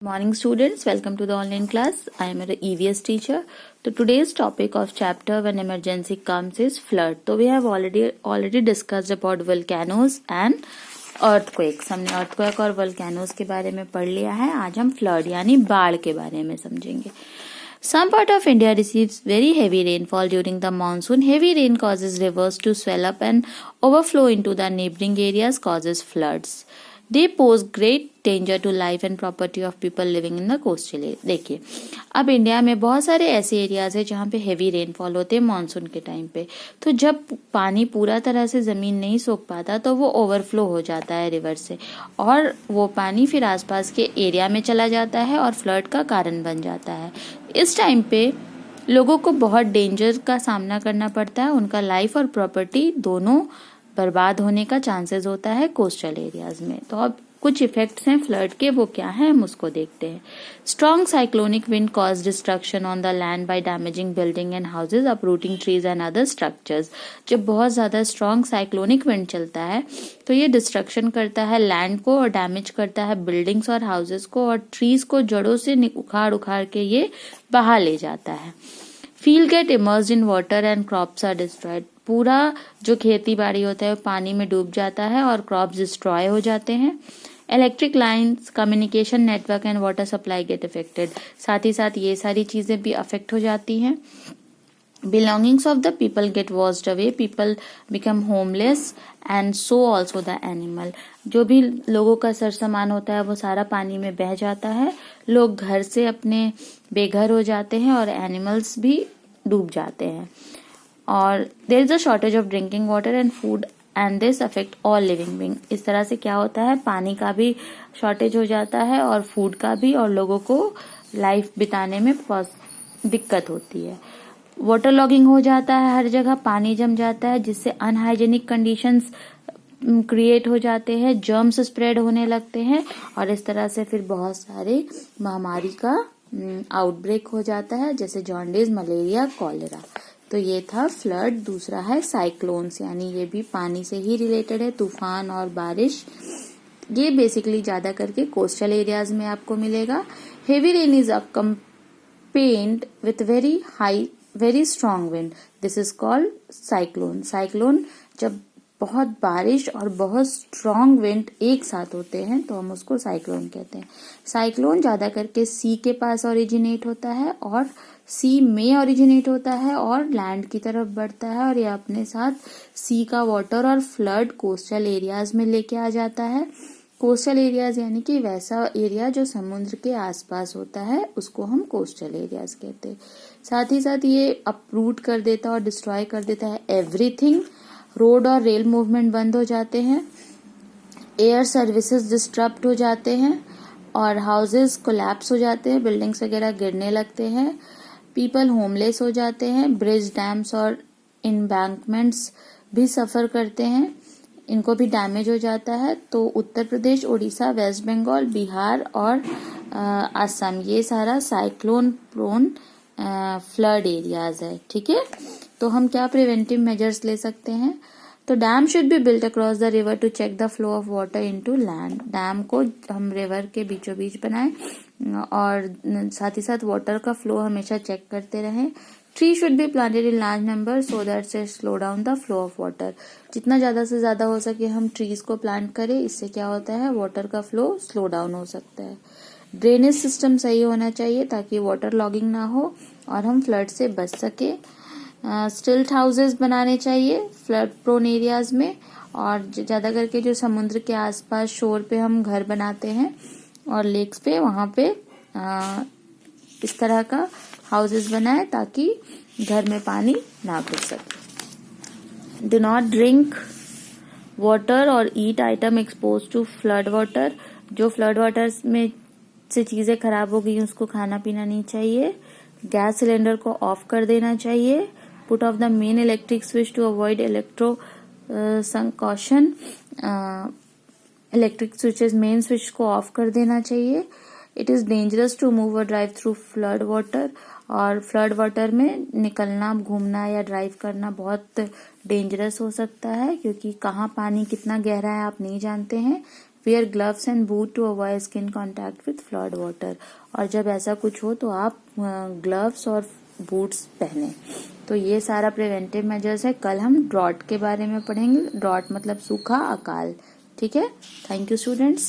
Morning students, welcome to the online class. I am an EVS teacher. So today's topic of chapter when emergency comes is flood. So we have already discussed about volcanoes and earthquakes. हमने earthquake और volcanoes के बारे में पढ़ लिया है. आज हम flood यानी बाढ़ के बारे में समझेंगे. Some part of India receives very heavy rainfall during the monsoon. Heavy rain causes rivers to swell up and overflow into the neighboring areas, causes floods. They pose great danger to life and property of people living in the coastal area. देखिए, अब India में बहुत सारे ऐसे areas है जहाँ पे heavy rainfall होते हैं मानसून के टाइम पे. तो जब पानी पूरा तरह से जमीन नहीं सोख पाता तो वो ओवरफ्लो हो जाता है रिवर से, और वो पानी फिर आसपास के एरिया में चला जाता है और फ्लड का कारण बन जाता है. इस टाइम पे लोगों को बहुत डेंजर का सामना करना पड़ता है. उनका लाइफ और प्रॉपर्टी दोनों बर्बाद होने का चांसेस होता है कोस्टल एरियाज में. तो अब कुछ इफेक्ट्स हैं फ्लड के, वो क्या है हम उसको देखते हैं. Strong cyclonic wind cause destruction on the land by damaging building and houses, uprooting trees and other structures. जब बहुत ज्यादा स्ट्रॉन्ग साइक्लोनिक विंड चलता है तो ये डिस्ट्रक्शन करता है लैंड को और डैमेज करता है बिल्डिंग्स और हाउसेज को, और ट्रीज को जड़ों से उखाड़ उखाड़ के ये बहा ले जाता है. Field get immersed in water and crops are destroyed. पूरा जो खेती बाड़ी होता है वो पानी में डूब जाता है और क्रॉप्स डिस्ट्रॉय हो जाते हैं. Electric lines, communication network and water supply get affected. साथ ही साथ ये सारी चीजें भी अफेक्ट हो जाती हैं. Belongings of the people get washed away, people become homeless and so also the animal. जो भी लोगों का सर सामान होता है वो सारा पानी में बह जाता है. लोग घर से अपने बेघर हो जाते हैं और एनिमल्स भी डूब जाते हैं. और there is a shortage of drinking water and food and this affect all living being. इस तरह से क्या होता है, पानी का भी शॉर्टेज हो जाता है और फूड का भी, और लोगों को लाइफ बिताने में दिक्कत होती है. वाटर लॉगिंग हो जाता है, हर जगह पानी जम जाता है जिससे अनहाइजेनिक कंडीशंस क्रिएट हो जाते हैं, जर्म्स स्प्रेड होने लगते हैं, और इस तरह से फिर बहुत सारे महामारी का आउटब्रेक हो जाता है, जैसे जॉन्डिस, मलेरिया, कॉलेरा. तो ये था फ्लड. दूसरा है साइक्लोन्स, यानी ये भी पानी से ही रिलेटेड है, तूफान और बारिश. ये बेसिकली ज्यादा करके कोस्टल एरियाज में आपको मिलेगा. Heavy rain is accompanied with very strong wind. This is called cyclone. Cyclone जब बहुत बारिश और बहुत स्ट्रॉन्ग विंड एक साथ होते हैं तो हम उसको साइक्लोन कहते हैं. साइक्लोन ज्यादा करके सी के पास ओरिजिनेट होता है और सी में ओरिजिनेट होता है और लैंड की तरफ बढ़ता है, और ये अपने साथ सी का वाटर और फ्लड कोस्टल एरियाज में लेके आ जाता है. कोस्टल एरियाज यानी कि वैसा एरिया जो समुद्र के आसपास होता है उसको हम कोस्टल एरियाज कहते हैं. साथ ही साथ ये अपरूट कर देता है और डिस्ट्रॉय कर देता है एवरीथिंग. रोड और रेल मूवमेंट बंद हो जाते हैं, एयर सर्विसेज डिस्टर्ब हो जाते हैं, और हाउसेज कोलैप्स हो जाते हैं, बिल्डिंग्स वगैरह गिरने लगते हैं, पीपल होमलेस हो जाते हैं, ब्रिज, डैम्स और इनबैंकमेंट्स भी सफर करते हैं, इनको भी डैमेज हो जाता है. तो उत्तर प्रदेश, उड़ीसा, वेस्ट बंगाल, बिहार और असम, ये सारा साइक्लोन प्रोन फ्लड एरियाज है. ठीक है, तो हम क्या प्रिवेंटिव मेजर्स ले सकते हैं. तो dam should be built across the river to check the flow of water into land. Dam को हम रिवर के बीचों बीच बनाएं और साथ ही साथ वाटर का फ्लो हमेशा चेक करते रहें. Tree should be planted in large number so that से slow down the flow of water. जितना ज्यादा से ज्यादा हो सके हम ट्रीज को प्लांट करें, इससे क्या होता है, वाटर का फ्लो स्लो डाउन हो सकता है. ड्रेनेज सिस्टम सही होना चाहिए ताकि वाटर लॉगिंग ना हो और हम फ्लड से बच सके. स्टिल्ट हाउसेज बनाने चाहिए फ्लड प्रोन एरियाज में, और ज्यादा करके जो समुद्र के आसपास शोर पे हम घर बनाते हैं और लेक्स पे, वहां पे इस तरह का हाउसेज बनाए ताकि घर में पानी ना घुस सके. डू नॉट ड्रिंक वाटर और eat item exposed to flood water. जो फ्लड वाटर में से चीजें खराब हो गई उसको खाना पीना नहीं चाहिए. गैस सिलेंडर को ऑफ कर देना चाहिए. Put off the main electric switch to avoid संकोशन. इलेक्ट्रिक स्विचेस मेन स्विच को ऑफ कर देना चाहिए. It is dangerous to move और ड्राइव थ्रू फ्लड वाटर. और फ्लड वाटर में निकलना, घूमना या ड्राइव करना बहुत डेंजरस हो सकता है, क्योंकि कहाँ पानी कितना गहरा है आप नहीं जानते हैं. Wear gloves and boot to avoid skin contact with flood water. और जब ऐसा कुछ हो तो आप ग्लव्स और बूट्स पहने। तो ये सारा प्रिवेंटिव मेजर्स है। कल हम ड्रॉट के बारे में पढ़ेंगे। ड्रॉट मतलब सूखा, अकाल। ठीक है। Thank you students.